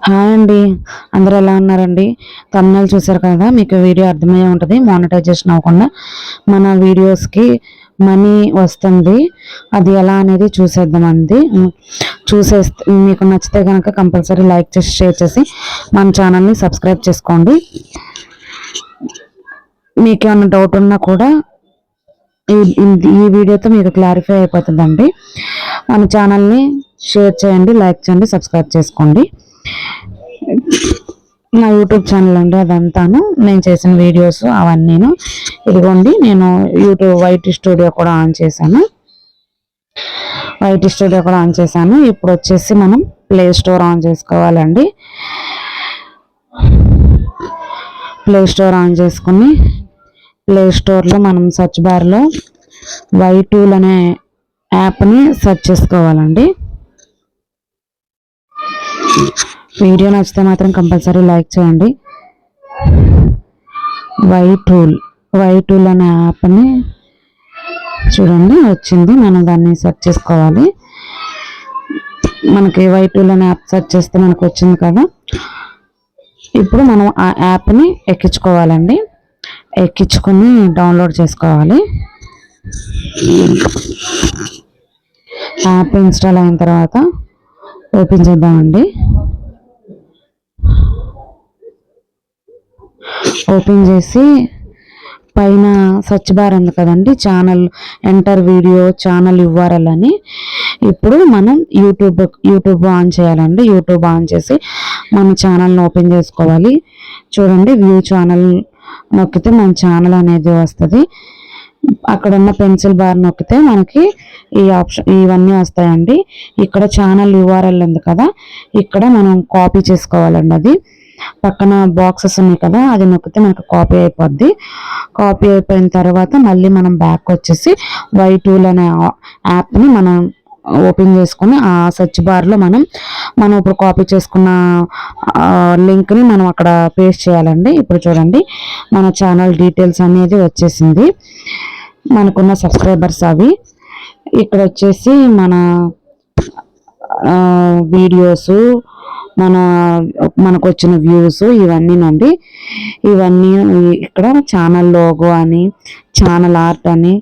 Hi అండి, అందరూ ఎలా ఉన్నారండి? thumbnail చూసారు కదా, మీకు వీడియో అర్థమయ్యే ఉంటుంది. మానిటైజేషన్ అవ్వకుండా మన వీడియోస్కి మనీ వస్తుంది, అది ఎలా అనేది చూసేద్దామండి. మీకు నచ్చితే కనుక కంపల్సరీ లైక్ చేసి షేర్ చేసి మన ఛానల్ని సబ్స్క్రైబ్ చేసుకోండి. మీకు ఏమైనా డౌట్ ఉన్నా కూడా ఈ వీడియోతో మీకు క్లారిఫై అయిపోతుందండి. మన ఛానల్ని షేర్ చేయండి, లైక్ చేయండి, సబ్స్క్రైబ్ చేసుకోండి. నా యూట్యూబ్ ఛానల్ అండి అదంతాను, నేను చేసిన వీడియోస్ అవన్నీను. ఇదిగోండి, నేను యూట్యూబ్ వైటీ స్టూడియో కూడా ఆన్ చేశాను. ఇప్పుడు వచ్చేసి మనం ప్లే స్టోర్ ఆన్ చేసుకోవాలండి. ప్లే స్టోర్ ఆన్ చేసుకుని ప్లే స్టోర్లో మనం సెర్చ్ బార్లో Y2 అనే యాప్ని సెర్చ్ చేసుకోవాలండి. వీడియో నచ్చితే మాత్రం కంపల్సరీ లైక్ చేయండి. Y2 అనే యాప్ని చూడండి, వచ్చింది. మనం దాన్ని సెర్చ్ చేసుకోవాలి. మనకి Y2 అనే యాప్ సెర్చ్ చేస్తే మనకు వచ్చింది కదా. ఇప్పుడు మనం ఆ యాప్ని ఎక్కించుకోవాలండి. ఎక్కించుకొని డౌన్లోడ్ చేసుకోవాలి. యాప్ ఇన్స్టాల్ అయిన తర్వాత ఓపెన్ చేద్దామండి. ఓపెన్ చేసి పైన సెర్చ్ బార్ ఉంది కదండి, channel enter video channel URL అని. ఇప్పుడు మనం యూట్యూబ్ ఆన్ చేయాలండి. యూట్యూబ్ ఆన్ చేసి మన ఛానల్ని ఓపెన్ చేసుకోవాలి. చూడండి, వ్యూ ఛానల్ నొక్కితే మన ఛానల్ అనేది వస్తుంది. అక్కడ ఉన్న పెన్సిల్ బార్ నొక్కితే మనకి ఈ ఆప్షన్ ఇవన్నీ వస్తాయండి. ఇక్కడ ఛానల్ URL ఉంది కదా, ఇక్కడ మనం కాపీ చేసుకోవాలండి. అది పక్కన బాక్సెస్ ఉన్నాయి కదా, అది నొక్కితే మనకు కాపీ అయిపోద్ది. కాపీ అయిపోయిన తర్వాత మళ్ళీ మనం బ్యాక్ వచ్చేసి Y2 అనే యాప్ని మనం ఓపెన్ చేసుకొని ఆ సెర్చ్ బార్లో మనం ఇప్పుడు కాపీ చేసుకున్న లింక్ని మనం అక్కడ పేస్ట్ చేయాలండి. ఇప్పుడు చూడండి, మన ఛానల్ డీటెయిల్స్ అనేది వచ్చేసింది. మనకున్న సబ్స్క్రైబర్స్ అవి ఇక్కడ వచ్చేసి మన వీడియోస్, మనకు వచ్చిన వ్యూస్ ఇవన్నీనండి. ఇవన్నీ ఇక్కడ ఛానల్ లోగో అని, ఛానల్ ఆర్ట్ అని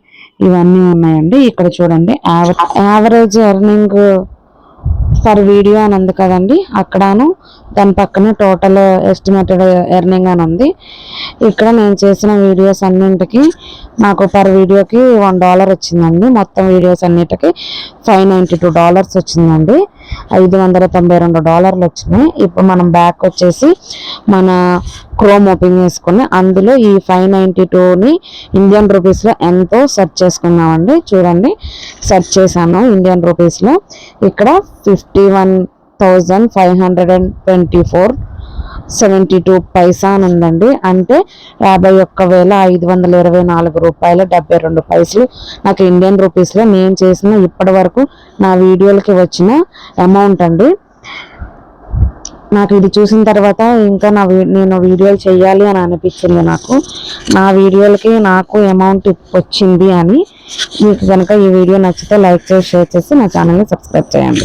ఇవన్నీ ఉన్నాయండి. ఇక్కడ చూడండి, యావరేజ్ ఎర్నింగ్ పర్ వీడియో అని ఉంది కదండి, అక్కడను దాని పక్కన టోటల్ ఎస్టిమేటెడ్ ఎర్నింగ్ అని ఉంది. ఇక్కడ నేను చేసిన వీడియోస్ అన్నింటికి నాకు పర్ వీడియోకి $1 వచ్చిందండి. మొత్తం వీడియోస్ అన్నిటికీ $592 వచ్చిందండి. $592 వచ్చినాయి. ఇప్పుడు మనం బ్యాక్ వచ్చేసి మన క్రోమ్ ఓపెన్ చేసుకుని అందులో ఈ 592ని ఇండియన్ రూపీస్లో ఎంతో సెర్చ్ చేసుకున్నామండి. చూడండి, సెర్చ్ చేశాను ఇండియన్ రూపీస్లో. ఇక్కడ 51,524.72 పైసా అని ఉందండి. అంటే $51,524.72 నాకు ఇండియన్ రూపీస్లో నేను చేసిన ఇప్పటి వరకు నా వీడియోలకి వచ్చిన అమౌంట్ అండి. నాకు ఇది చూసిన తర్వాత ఇంకా నేను వీడియోలు చేయాలి అని అనిపించింది. నా వీడియోలకి నాకు అమౌంట్ వచ్చింది అని. మీకు కనుక ఈ వీడియో నచ్చితే లైక్ చేసి షేర్ చేసి నా ఛానల్ని సబ్స్క్రైబ్ చేయండి.